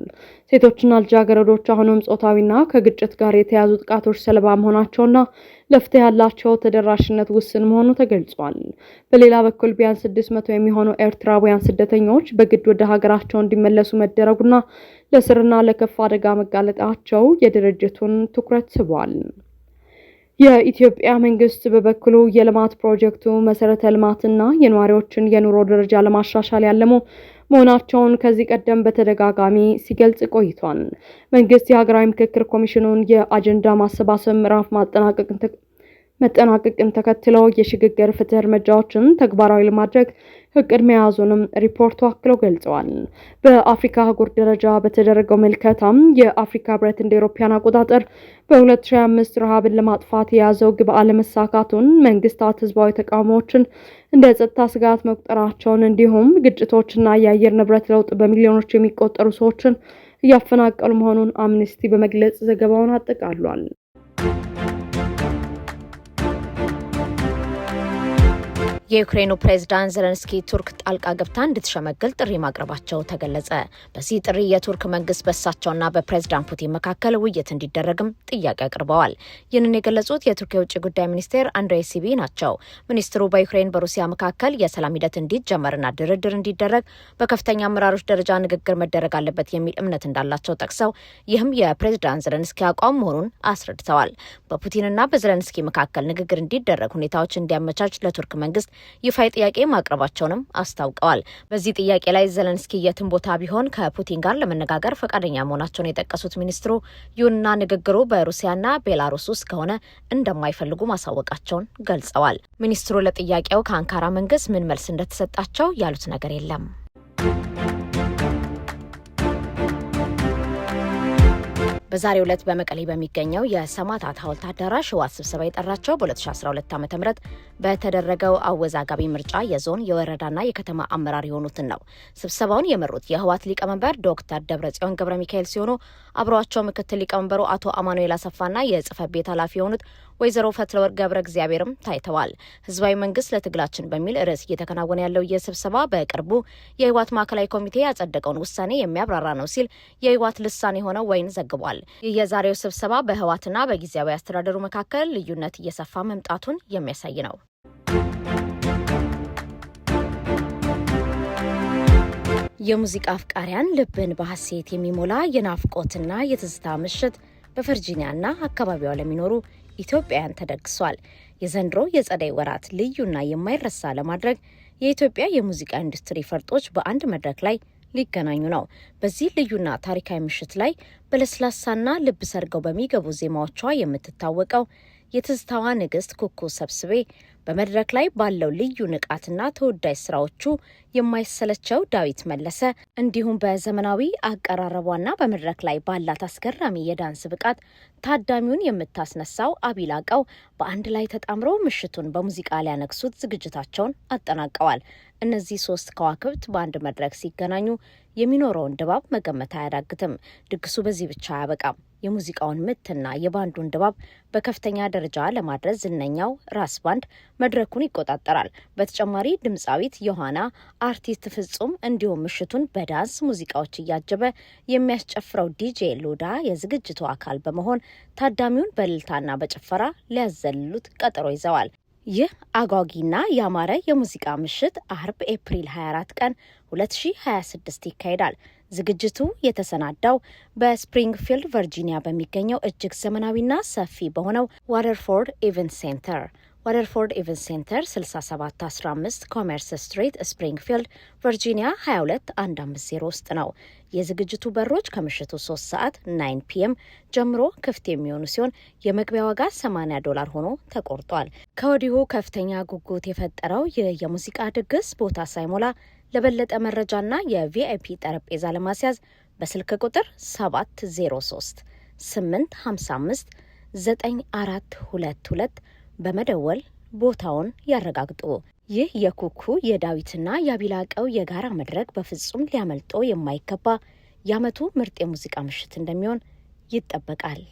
ሴቶችና ልጃገረዶች አሁንም ጾታዊና ከግጭት ጋር የተያዙ ጥቃቶች ሰለባ መሆናቸውና ለፍትህ ያላቸው ተደራሽነት ውስን መሆኑ ተገልጿል። በሌላ በኩል ቢያንስ 600 የሚሆኑ ኤርትራውያን ስደተኞች በግድ ወደ ሀገራቸው እንዲመለሱ መደረጉና ለስርና ለከፍ አደጋ መጋለጣቸው የድርጅቱን ትኩረት ስቧል። የኢትዮጵያ መንግስት በበኩሉ የልማት ፕሮጀክቱ መሰረተ ልማትና የነዋሪዎችን የኑሮ ደረጃ ለማሻሻል ያለሙ መሆናቸውን ከዚህ ቀደም በተደጋጋሚ ሲገልጽ ቆይቷል። መንግስት የሀገራዊ ምክክር ኮሚሽኑን የአጀንዳ ማሰባሰብ ምዕራፍ መጠናቀቅን ተከትሎ የሽግግር ፍትህ እርምጃዎችን ተግባራዊ ለማድረግ እቅድ መያዙንም ሪፖርቱ አክሎ ገልጸዋል። በአፍሪካ አህጉር ደረጃ በተደረገው ምልከታም የአፍሪካ ህብረት እንደ አውሮፓውያን አቆጣጠር በ2025 ረሃብን ለማጥፋት የያዘው ግብ አለመሳካቱን፣ መንግስታት ህዝባዊ ተቃውሞዎችን እንደ ጸጥታ ስጋት መቁጠራቸውን እንዲሁም ግጭቶችና የአየር ንብረት ለውጥ በሚሊዮኖች የሚቆጠሩ ሰዎችን እያፈናቀሉ መሆኑን አምነስቲ በመግለጽ ዘገባውን አጠቃሏል። የዩክሬኑ ፕሬዝዳንት ዘለንስኪ ቱርክ ጣልቃ ገብታ እንድትሸመግል ጥሪ ማቅረባቸው ተገለጸ። በዚህ ጥሪ የቱርክ መንግስት በሳቸውና በፕሬዝዳንት ፑቲን መካከል ውይይት እንዲደረግም ጥያቄ አቅርበዋል። ይህንን የገለጹት የቱርክ የውጭ ጉዳይ ሚኒስቴር አንድሬ ሲቢ ናቸው። ሚኒስትሩ በዩክሬን በሩሲያ መካከል የሰላም ሂደት እንዲጀመርና ድርድር እንዲደረግ በከፍተኛ አመራሮች ደረጃ ንግግር መደረግ አለበት የሚል እምነት እንዳላቸው ጠቅሰው ይህም የፕሬዝዳንት ዘለንስኪ አቋም መሆኑን አስረድተዋል። በፑቲንና በዘለንስኪ መካከል ንግግር እንዲደረግ ሁኔታዎች እንዲያመቻች ለቱርክ መንግስት ይፋይ ጥያቄ ማቅረባቸውንም አስታውቀዋል። በዚህ ጥያቄ ላይ ዘለንስኪ የትም ቦታ ቢሆን ከፑቲን ጋር ለመነጋገር ፈቃደኛ መሆናቸውን የጠቀሱት ሚኒስትሩ ይሁንና ንግግሩ በሩሲያና ቤላሩስ ውስጥ ከሆነ እንደማይፈልጉ ማሳወቃቸውን ገልጸዋል። ሚኒስትሩ ለጥያቄው ከአንካራ መንግስት ምን መልስ እንደተሰጣቸው ያሉት ነገር የለም። በዛሬው ዕለት በመቀሌ በሚገኘው የሰማዕታት ሐውልት አዳራሽ ህወሓት ስብሰባ የጠራቸው በ2012 ዓ.ም በተደረገው አወዛጋቢ ምርጫ የዞን የወረዳና የከተማ አመራር የሆኑትን ነው። ስብሰባውን የመሩት የህወሓት ሊቀመንበር ዶክተር ደብረጽዮን ገብረ ሚካኤል ሲሆኑ አብረዋቸው ምክትል ሊቀመንበሩ አቶ አማኑኤል አሰፋና የጽህፈት ቤት ኃላፊ የሆኑት ወይዘሮ ፈትለወርቅ ገብረ እግዚአብሔርም ታይተዋል። ህዝባዊ መንግስት ለትግላችን በሚል ርዕስ እየተከናወነ ያለው የስብሰባ በቅርቡ የህወሓት ማዕከላዊ ኮሚቴ ያጸደቀውን ውሳኔ የሚያብራራ ነው ሲል የህወሓት ልሳን የሆነው ወይን ዘግቧል። ይህ የዛሬው ስብሰባ በህወሓትና በጊዜያዊ አስተዳደሩ መካከል ልዩነት እየሰፋ መምጣቱን የሚያሳይ ነው። የሙዚቃ አፍቃሪያን ልብን በሐሴት የሚሞላ የናፍቆትና የትዝታ ምሽት በቨርጂኒያና አካባቢዋ ለሚኖሩ ኢትዮጵያውያን ተደግሷል። የዘንድሮ የጸደይ ወራት ልዩና የማይረሳ ለማድረግ የኢትዮጵያ የሙዚቃ ኢንዱስትሪ ፈርጦች በአንድ መድረክ ላይ ሊገናኙ ነው። በዚህ ልዩና ታሪካዊ ምሽት ላይ በለስላሳና ልብ ሰርገው በሚገቡ ዜማዎቿ የምትታወቀው የትዝታዋ ንግስት ኩኩ ሰብስቤ በመድረክ ላይ ባለው ልዩ ንቃትና ተወዳጅ ስራዎቹ የማይሰለቸው ዳዊት መለሰ እንዲሁም በዘመናዊ አቀራረቧና በመድረክ ላይ ባላት አስገራሚ የዳንስ ብቃት ታዳሚውን የምታስነሳው አቢላቀው በአንድ ላይ ተጣምረው ምሽቱን በሙዚቃ ሊያነግሱት ዝግጅታቸውን አጠናቀዋል። እነዚህ ሶስት ከዋክብት በአንድ መድረክ ሲገናኙ የሚኖረውን ድባብ መገመት አያዳግትም። ድግሱ በዚህ ብቻ አያበቃም። የሙዚቃውን ምትና የባንዱን ድባብ በከፍተኛ ደረጃ ለማድረስ ዝነኛው ራስ ባንድ መድረኩን ይቆጣጠራል። በተጨማሪ ድምፃዊት ዮሐና፣ አርቲስት ፍጹም እንዲሁም ምሽቱን በዳንስ ሙዚቃዎች እያጀበ የሚያስጨፍረው ዲጄ ሎዳ የዝግጅቱ አካል በመሆን ታዳሚውን በእልልታና በጭፈራ ሊያዘልሉት ቀጠሮ ይዘዋል። ይህ አጓጊና ያማረ የሙዚቃ ምሽት አርብ ኤፕሪል 24 ቀን 2026 ይካሄዳል። ዝግጅቱ የተሰናዳው በስፕሪንግፊልድ ቨርጂኒያ በሚገኘው እጅግ ዘመናዊና ሰፊ በሆነው ዋተርፎርድ ኢቨንት ሴንተር ዋተርፎርድ ኢቨንት ሴንተር 6715 ኮሜርስ ስትሪት ስፕሪንግፊልድ ቨርጂኒያ 22150 ውስጥ ነው። የዝግጅቱ በሮች ከምሽቱ 3 ሰዓት 9 ፒኤም ጀምሮ ክፍት የሚሆኑ ሲሆን የመግቢያ ዋጋ $80 ሆኖ ተቆርጧል። ከወዲሁ ከፍተኛ ጉጉት የፈጠረው የሙዚቃ ድግስ ቦታ ሳይሞላ ለበለጠ መረጃና የቪአይፒ ጠረጴዛ ለማስያዝ በስልክ ቁጥር 703 855 9422 በመደወል ቦታውን ያረጋግጡ። ይህ የኩኩ የዳዊትና የአቢላቀው የጋራ መድረክ በፍጹም ሊያመልጦ የማይገባ የዓመቱ ምርጥ የሙዚቃ ምሽት እንደሚሆን ይጠበቃል።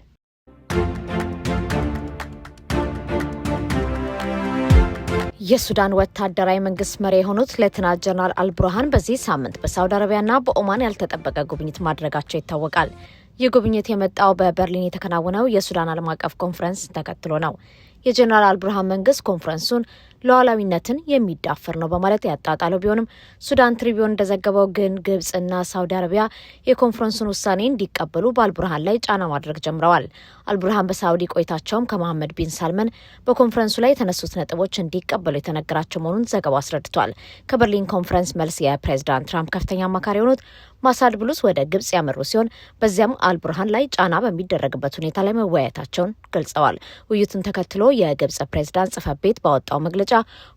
የሱዳን ወታደራዊ መንግስት መሪ የሆኑት ሌተናንት ጀነራል አልቡርሃን በዚህ ሳምንት በሳውዲ አረቢያና በኦማን ያልተጠበቀ ጉብኝት ማድረጋቸው ይታወቃል። ይህ ጉብኝት የመጣው በበርሊን የተከናወነው የሱዳን ዓለም አቀፍ ኮንፈረንስ ተከትሎ ነው። የጀነራል አልቡርሃን መንግስት ኮንፈረንሱን ሉዓላዊነትን የሚዳፈር ነው በማለት ያጣጣለው ቢሆንም ሱዳን ትሪቢዩን እንደዘገበው ግን ግብጽና ሳውዲ አረቢያ የኮንፈረንሱን ውሳኔ እንዲቀበሉ በአልቡርሃን ላይ ጫና ማድረግ ጀምረዋል። አልቡርሃን በሳውዲ ቆይታቸውም ከመሐመድ ቢን ሳልመን በኮንፈረንሱ ላይ የተነሱት ነጥቦች እንዲቀበሉ የተነገራቸው መሆኑን ዘገባው አስረድቷል። ከበርሊን ኮንፈረንስ መልስ የፕሬዚዳንት ትራምፕ ከፍተኛ አማካሪ የሆኑት ማሳድ ብሉስ ወደ ግብጽ ያመሩ ሲሆን በዚያም አልቡርሃን ላይ ጫና በሚደረግበት ሁኔታ ላይ መወያየታቸውን ገልጸዋል። ውይይቱን ተከትሎ የግብጽ ፕሬዚዳንት ጽሕፈት ቤት ባወጣው መግለጫ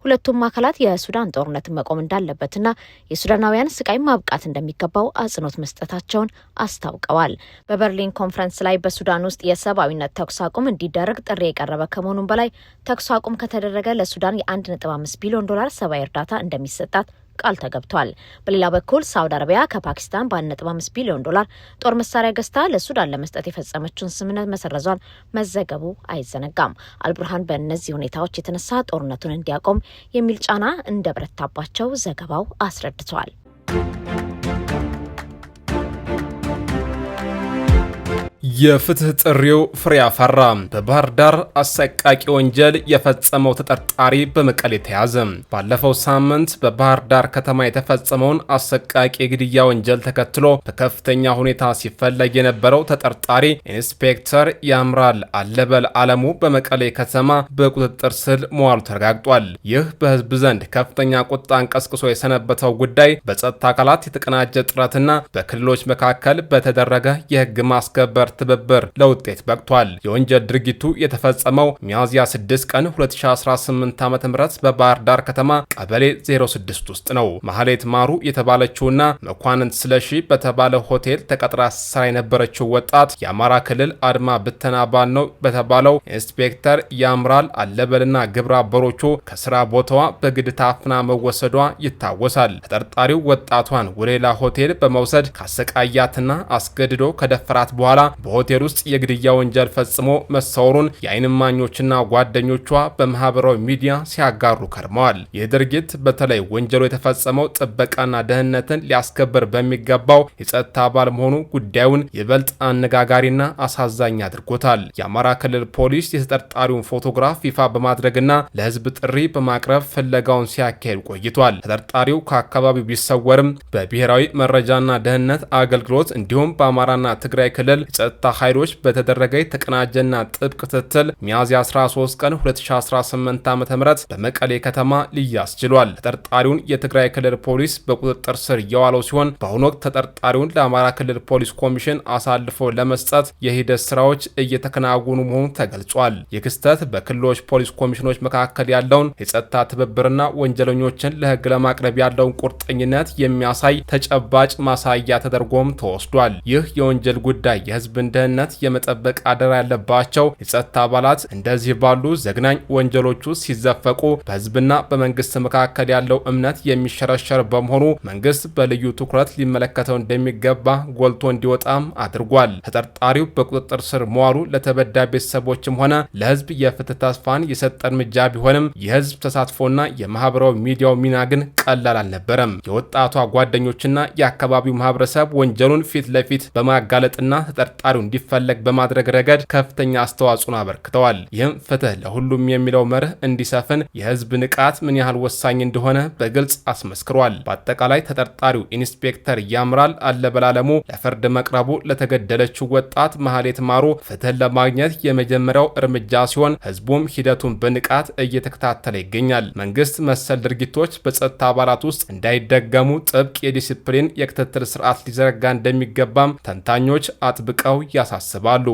ሁለቱም አካላት የሱዳን ጦርነትን መቆም እንዳለበትና የሱዳናውያን ስቃይ ማብቃት እንደሚገባው አጽንኦት መስጠታቸውን አስታውቀዋል። በበርሊን ኮንፈረንስ ላይ በሱዳን ውስጥ የሰብአዊነት ተኩስ አቁም እንዲደረግ ጥሪ የቀረበ ከመሆኑም በላይ ተኩስ አቁም ከተደረገ ለሱዳን $1.5 ቢሊዮን ሰብአዊ እርዳታ እንደሚሰጣት ቃል ተገብቷል። በሌላ በኩል ሳውዲ አረቢያ ከፓኪስታን በ1.5 ቢሊዮን ዶላር ጦር መሳሪያ ገዝታ ለሱዳን ለመስጠት የፈጸመችውን ስምምነት መሰረዟን መዘገቡ አይዘነጋም። አልቡርሃን በእነዚህ ሁኔታዎች የተነሳ ጦርነቱን እንዲያቆም የሚል ጫና እንደበረታባቸው ዘገባው አስረድቷል። የፍትህ ጥሪው ፍሬ አፈራ። በባህር ዳር አሰቃቂ ወንጀል የፈጸመው ተጠርጣሪ በመቀሌ ተያዘ። ባለፈው ሳምንት በባህር ዳር ከተማ የተፈጸመውን አሰቃቂ ግድያ ወንጀል ተከትሎ በከፍተኛ ሁኔታ ሲፈለግ የነበረው ተጠርጣሪ ኢንስፔክተር ያምራል አለበል አለሙ በመቀሌ ከተማ በቁጥጥር ስር መዋሉ ተረጋግጧል። ይህ በህዝብ ዘንድ ከፍተኛ ቁጣን ቀስቅሶ የሰነበተው ጉዳይ በጸጥታ አካላት የተቀናጀ ጥረትና በክልሎች መካከል በተደረገ የህግ ማስከበር ትብብር ለውጤት በቅቷል። የወንጀል ድርጊቱ የተፈጸመው ሚያዝያ 6 ቀን 2018 ዓ.ም በባህር ዳር ከተማ ቀበሌ 06 ውስጥ ነው። ማህሌት ማሩ የተባለችውና መኳንንት ስለሺ በተባለ ሆቴል ተቀጥራ ስራ የነበረችው ወጣት የአማራ ክልል አድማ ብተና አባል ነው በተባለው ኢንስፔክተር ያምራል አለበልና ግብረ አበሮቹ ከስራ ቦታዋ በግድ ታፍና መወሰዷ ይታወሳል። ተጠርጣሪው ወጣቷን ወደ ሌላ ሆቴል በመውሰድ ካሰቃያትና አስገድዶ ከደፈራት በኋላ በሆቴል ውስጥ የግድያ ወንጀል ፈጽሞ መሰወሩን የዓይን እማኞችና ጓደኞቿ በማህበራዊ ሚዲያ ሲያጋሩ ከርመዋል። ይህ ድርጊት በተለይ ወንጀሉ የተፈጸመው ጥበቃና ደህንነትን ሊያስከብር በሚገባው የጸጥታ አባል መሆኑ ጉዳዩን ይበልጥ አነጋጋሪና አሳዛኝ አድርጎታል። የአማራ ክልል ፖሊስ የተጠርጣሪውን ፎቶግራፍ ይፋ በማድረግና ለህዝብ ጥሪ በማቅረብ ፍለጋውን ሲያካሄድ ቆይቷል። ተጠርጣሪው ከአካባቢው ቢሰወርም በብሔራዊ መረጃና ደህንነት አገልግሎት እንዲሁም በአማራና ትግራይ ክልል የጸጥታ ኃይሎች በተደረገ የተቀናጀና ጥብቅ ክትትል ሚያዝያ 13 ቀን 2018 ዓ.ም በመቀሌ ከተማ ሊያዝ ችሏል። ተጠርጣሪውን የትግራይ ክልል ፖሊስ በቁጥጥር ስር የዋለው ሲሆን በአሁኑ ወቅት ተጠርጣሪውን ለአማራ ክልል ፖሊስ ኮሚሽን አሳልፎ ለመስጠት የሂደት ስራዎች እየተከናወኑ መሆኑ ተገልጿል። የክስተት በክልሎች ፖሊስ ኮሚሽኖች መካከል ያለውን የጸጥታ ትብብርና ወንጀለኞችን ለህግ ለማቅረብ ያለውን ቁርጠኝነት የሚያሳይ ተጨባጭ ማሳያ ተደርጎም ተወስዷል። ይህ የወንጀል ጉዳይ የህዝብን ደህንነት የመጠበቅ አደራ ያለባቸው የጸጥታ አባላት እንደዚህ ባሉ ዘግናኝ ወንጀሎች ውስጥ ሲዘፈቁ በህዝብና በመንግስት መካከል ያለው እምነት የሚሸረሸር በመሆኑ መንግስት በልዩ ትኩረት ሊመለከተው እንደሚገባ ጎልቶ እንዲወጣም አድርጓል። ተጠርጣሪው በቁጥጥር ስር መዋሉ ለተበዳይ ቤተሰቦችም ሆነ ለህዝብ የፍትህ ተስፋን የሰጠ እርምጃ ቢሆንም የህዝብ ተሳትፎና የማህበራዊ ሚዲያው ሚና ግን ቀላል አልነበረም። የወጣቷ ጓደኞችና የአካባቢው ማህበረሰብ ወንጀሉን ፊት ለፊት በማጋለጥና ተጠርጣሪው እንዲፈለግ በማድረግ ረገድ ከፍተኛ አስተዋጽኦን አበርክተዋል። ይህም ፍትህ ለሁሉም የሚለው መርህ እንዲሰፍን የህዝብ ንቃት ምን ያህል ወሳኝ እንደሆነ በግልጽ አስመስክሯል። በአጠቃላይ ተጠርጣሪው ኢንስፔክተር ያምራል አለበል አለሙ ለፍርድ መቅረቡ ለተገደለችው ወጣት ማህሌት ማሩ ፍትህን ለማግኘት የመጀመሪያው እርምጃ ሲሆን ህዝቡም ሂደቱን በንቃት እየተከታተለ ይገኛል። መንግስት መሰል ድርጊቶች በጸጥታ አባላት ውስጥ እንዳይደገሙ ጥብቅ የዲሲፕሊን የክትትል ስርዓት ሊዘረጋ እንደሚገባም ተንታኞች አጥብቀው ያሳስባሉ።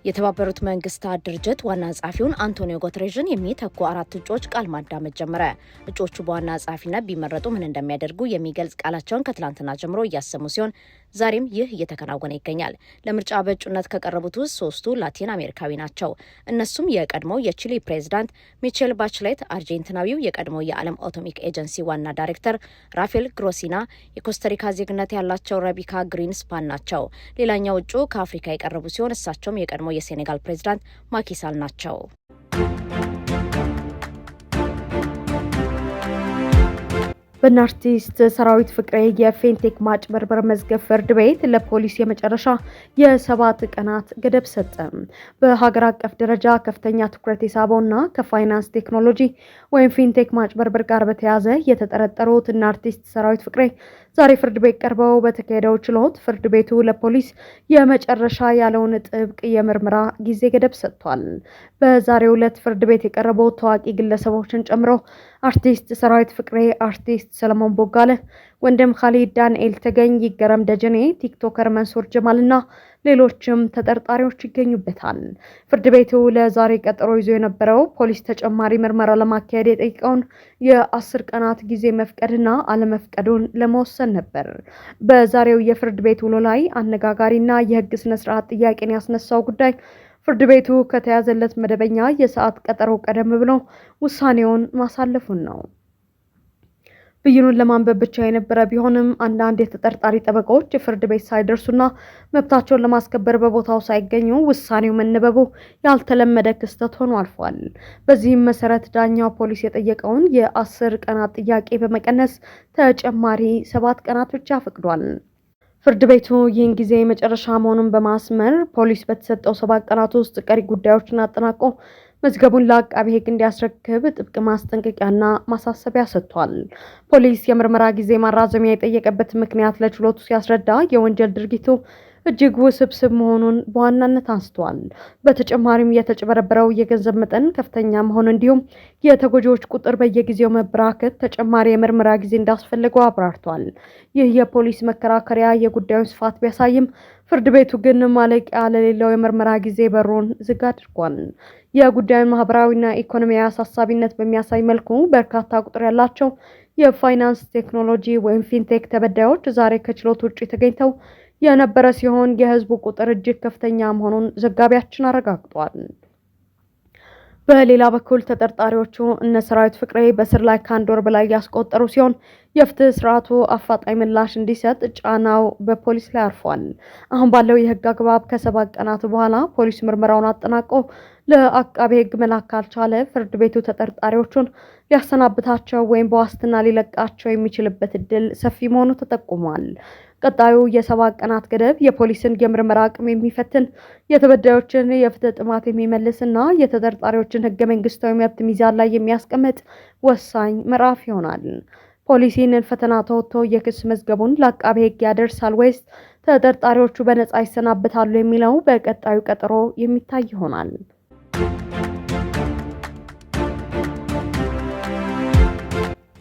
የተባበሩት መንግስታት ድርጅት ዋና ጸሐፊውን አንቶኒዮ ጉተሬዥን የሚተኩ 4 እጩዎች ቃል ማዳመጥ ጀመረ። እጩዎቹ በዋና ጸሐፊነት ቢመረጡ ምን እንደሚያደርጉ የሚገልጽ ቃላቸውን ከትላንትና ጀምሮ እያሰሙ ሲሆን ዛሬም ይህ እየተከናወነ ይገኛል። ለምርጫ በእጩነት ከቀረቡት ውስጥ 3ቱ ላቲን አሜሪካዊ ናቸው። እነሱም የቀድሞው የቺሊ ፕሬዝዳንት ሚቼል ባችሌት፣ አርጀንቲናዊው የቀድሞው የዓለም አቶሚክ ኤጀንሲ ዋና ዳይሬክተር ራፌል ግሮሲና፣ የኮስታሪካ ዜግነት ያላቸው ረቢካ ግሪንስፓን ናቸው። ሌላኛው እጩ ከአፍሪካ የቀረቡ ሲሆን እሳቸውም የቀድሞ የሴኔጋል ፕሬዝዳንት ማኪሳል ናቸው። በእነ አርቲስት ሰራዊት ፍቅሬ የፌንቴክ ማጭበርበር መዝገብ ፍርድ ቤት ለፖሊስ የመጨረሻ የ7 ቀናት ገደብ ሰጠ። በሀገር አቀፍ ደረጃ ከፍተኛ ትኩረት የሳበውና ከፋይናንስ ቴክኖሎጂ ወይም ፌንቴክ ማጭበርበር ጋር በተያያዘ የተጠረጠሩት እነ አርቲስት ሰራዊት ፍቅሬ ዛሬ ፍርድ ቤት ቀርበው በተካሄደው ችሎት ፍርድ ቤቱ ለፖሊስ የመጨረሻ ያለውን ጥብቅ የምርመራ ጊዜ ገደብ ሰጥቷል። በዛሬው ዕለት ፍርድ ቤት የቀረበው ታዋቂ ግለሰቦችን ጨምሮ አርቲስት ሰራዊት ፍቅሬ፣ አርቲስት ሰለሞን ቦጋለ፣ ወንድም ካሊድ ዳንኤል ተገኝ፣ ይገረም ደጀኔ፣ ቲክቶከር መንሱር ጀማልና ሌሎችም ተጠርጣሪዎች ይገኙበታል። ፍርድ ቤቱ ለዛሬ ቀጠሮ ይዞ የነበረው ፖሊስ ተጨማሪ ምርመራ ለማካሄድ የጠየቀውን የ10 ቀናት ጊዜ መፍቀድና አለመፍቀዱን ለመወሰን ነበር። በዛሬው የፍርድ ቤት ውሎ ላይ አነጋጋሪና የህግ ስነ ስርዓት ጥያቄን ያስነሳው ጉዳይ ፍርድ ቤቱ ከተያዘለት መደበኛ የሰዓት ቀጠሮ ቀደም ብሎ ውሳኔውን ማሳለፉን ነው። ብይኑን ለማንበብ ብቻ የነበረ ቢሆንም አንዳንድ የተጠርጣሪ ጠበቃዎች ፍርድ ቤት ሳይደርሱና መብታቸውን ለማስከበር በቦታው ሳይገኙ ውሳኔው መነበቡ ያልተለመደ ክስተት ሆኖ አልፏል። በዚህም መሰረት ዳኛው ፖሊስ የጠየቀውን የ10 ቀናት ጥያቄ በመቀነስ ተጨማሪ 7 ቀናት ብቻ ፈቅዷል። ፍርድ ቤቱ ይህን ጊዜ መጨረሻ መሆኑን በማስመር ፖሊስ በተሰጠው 7 ቀናት ውስጥ ቀሪ ጉዳዮችን አጠናቆ መዝገቡን ለአቃቤ ሕግ እንዲያስረክብ ጥብቅ ማስጠንቀቂያና ማሳሰቢያ ሰጥቷል። ፖሊስ የምርመራ ጊዜ ማራዘሚያ የጠየቀበት ምክንያት ለችሎቱ ሲያስረዳ የወንጀል ድርጊቱ እጅግ ውስብስብ መሆኑን በዋናነት አንስቷል። በተጨማሪም የተጨበረበረው የገንዘብ መጠን ከፍተኛ መሆኑ እንዲሁም የተጎጂዎች ቁጥር በየጊዜው መበራከት ተጨማሪ የምርመራ ጊዜ እንዳስፈልገው አብራርቷል። ይህ የፖሊስ መከራከሪያ የጉዳዩን ስፋት ቢያሳይም ፍርድ ቤቱ ግን ማለቂያ ለሌለው የምርመራ ጊዜ በሩን ዝግ አድርጓል። የጉዳዩን ማህበራዊና ኢኮኖሚያዊ አሳሳቢነት በሚያሳይ መልኩ በርካታ ቁጥር ያላቸው የፋይናንስ ቴክኖሎጂ ወይም ፊንቴክ ተበዳዮች ዛሬ ከችሎት ውጭ ተገኝተው የነበረ ሲሆን የህዝቡ ቁጥር እጅግ ከፍተኛ መሆኑን ዘጋቢያችን አረጋግጧል። በሌላ በኩል ተጠርጣሪዎቹ እነ ሰራዊት ፍቅሬ በስር ላይ ከ1 ወር በላይ ያስቆጠሩ ሲሆን የፍትህ ስርዓቱ አፋጣኝ ምላሽ እንዲሰጥ ጫናው በፖሊስ ላይ አርፏል። አሁን ባለው የህግ አግባብ ከ7 ቀናት በኋላ ፖሊስ ምርመራውን አጠናቆ ለአቃቤ ሕግ መላክ ካልቻለ ፍርድ ቤቱ ተጠርጣሪዎቹን ሊያሰናብታቸው ወይም በዋስትና ሊለቃቸው የሚችልበት እድል ሰፊ መሆኑ ተጠቁሟል። ቀጣዩ የ7 ቀናት ገደብ የፖሊስን የምርመራ አቅም የሚፈትን የተበዳዮችን የፍትህ ጥማት የሚመልስና የተጠርጣሪዎችን ህገ መንግስታዊ መብት ሚዛን ላይ የሚያስቀምጥ ወሳኝ ምዕራፍ ይሆናል። ፖሊስ ይህንን ፈተና ተወጥቶ የክስ መዝገቡን ለአቃቤ ሕግ ያደርሳል ወይስ ተጠርጣሪዎቹ በነጻ ይሰናበታሉ የሚለው በቀጣዩ ቀጠሮ የሚታይ ይሆናል።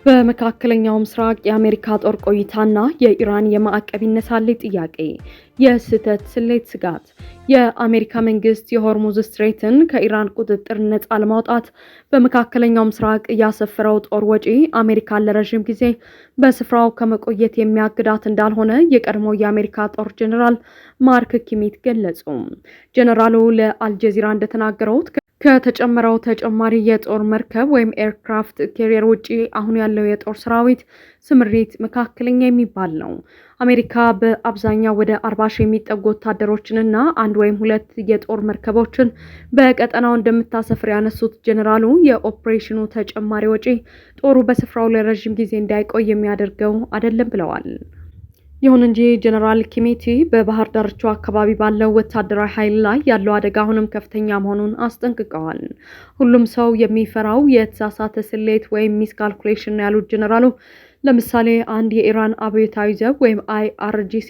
በመካከለኛው ምስራቅ የአሜሪካ ጦር ቆይታና የኢራን የማዕቀብ ይነሳልኝ ጥያቄ የስህተት ስሌት ስጋት የአሜሪካ መንግስት የሆርሙዝ ስትሬትን ከኢራን ቁጥጥር ነፃ ለማውጣት በመካከለኛው ምስራቅ ያሰፈረው ጦር ወጪ አሜሪካን ለረጅም ጊዜ በስፍራው ከመቆየት የሚያግዳት እንዳልሆነ የቀድሞው የአሜሪካ ጦር ጀነራል ማርክ ኪሚት ገለጹ። ጀነራሉ ለአልጀዚራ እንደተናገሩት ከተጨመረው ተጨማሪ የጦር መርከብ ወይም ኤርክራፍት ካሪየር ውጪ አሁን ያለው የጦር ሰራዊት ስምሪት መካከለኛ የሚባል ነው። አሜሪካ በአብዛኛው ወደ 40 ሺህ የሚጠጉ ወታደሮችንና 1 ወይም 2 የጦር መርከቦችን በቀጠናው እንደምታሰፍር ያነሱት ጀነራሉ የኦፕሬሽኑ ተጨማሪ ወጪ ጦሩ በስፍራው ለረጅም ጊዜ እንዳይቆይ የሚያደርገው አይደለም ብለዋል። ይሁን እንጂ ጀነራል ኪሜቲ በባህር ዳርቻው አካባቢ ባለው ወታደራዊ ኃይል ላይ ያለው አደጋ አሁንም ከፍተኛ መሆኑን አስጠንቅቀዋል። ሁሉም ሰው የሚፈራው የተሳሳተ ስሌት ወይም ሚስካልኩሌሽን ነው ያሉት ጀነራሉ ለምሳሌ አንድ የኢራን አብዮታዊ ዘብ ወይም IRGC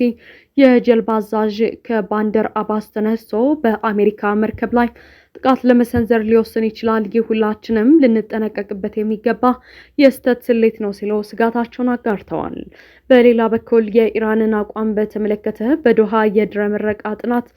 የጀልባ አዛዥ ከባንደር አባስ ተነስቶ በአሜሪካ መርከብ ላይ ጥቃት ለመሰንዘር ሊወስን ይችላል። ይህ ሁላችንም ልንጠነቀቅበት የሚገባ የስህተት ስሌት ነው ሲሉ ስጋታቸውን አጋርተዋል። በሌላ በኩል የኢራንን አቋም በተመለከተ በዶሃ የድህረ ምረቃ ጥናት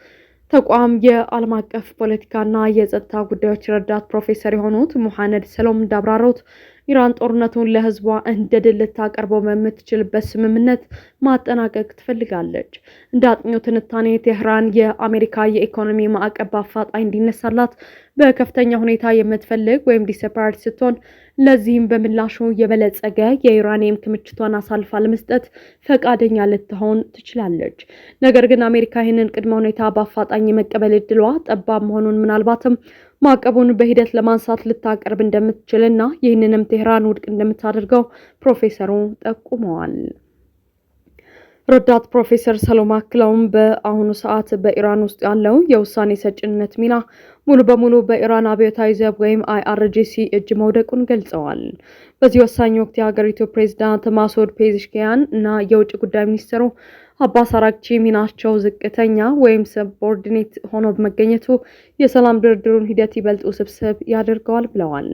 ተቋም የዓለም አቀፍ ፖለቲካና የጸጥታ ጉዳዮች ረዳት ፕሮፌሰር የሆኑት ሙሐመድ ሰሎም እንዳብራሩት ኢራን ጦርነቱን ለህዝቧ እንደ ድል ልታቀርበው በምትችልበት ስምምነት ማጠናቀቅ ትፈልጋለች። እንደ አጥኚው ትንታኔ ቴህራን የአሜሪካ የኢኮኖሚ ማዕቀብ በአፋጣኝ እንዲነሳላት በከፍተኛ ሁኔታ የምትፈልግ ወይም ዲሰፓርት ስትሆን ለዚህም በምላሹ የበለጸገ የዩራኒየም ክምችቷን አሳልፋ ለመስጠት ፈቃደኛ ልትሆን ትችላለች። ነገር ግን አሜሪካ ይህንን ቅድመ ሁኔታ በአፋጣኝ የመቀበል እድሏ ጠባብ መሆኑን ምናልባትም ማዕቀቡን በሂደት ለማንሳት ልታቀርብ እንደምትችልና ይህንንም ቴህራን ውድቅ እንደምታደርገው ፕሮፌሰሩ ጠቁመዋል። ረዳት ፕሮፌሰር ሰሎም አክለውም በአሁኑ ሰዓት በኢራን ውስጥ ያለው የውሳኔ ሰጭነት ሚና ሙሉ በሙሉ በኢራን አብዮታዊ ዘብ ወይም IRGC እጅ መውደቁን ገልጸዋል። በዚህ ወሳኝ ወቅት የሀገሪቱ ፕሬዝዳንት ማሱድ ፔዜሽኪያን እና የውጭ ጉዳይ ሚኒስትሩ አባስ አራግቺ ሚናቸው ዝቅተኛ ወይም ሰብኦርዲኔት ሆኖ በመገኘቱ የሰላም ድርድሩን ሂደት ይበልጥ ውስብስብ ያደርገዋል ብለዋል።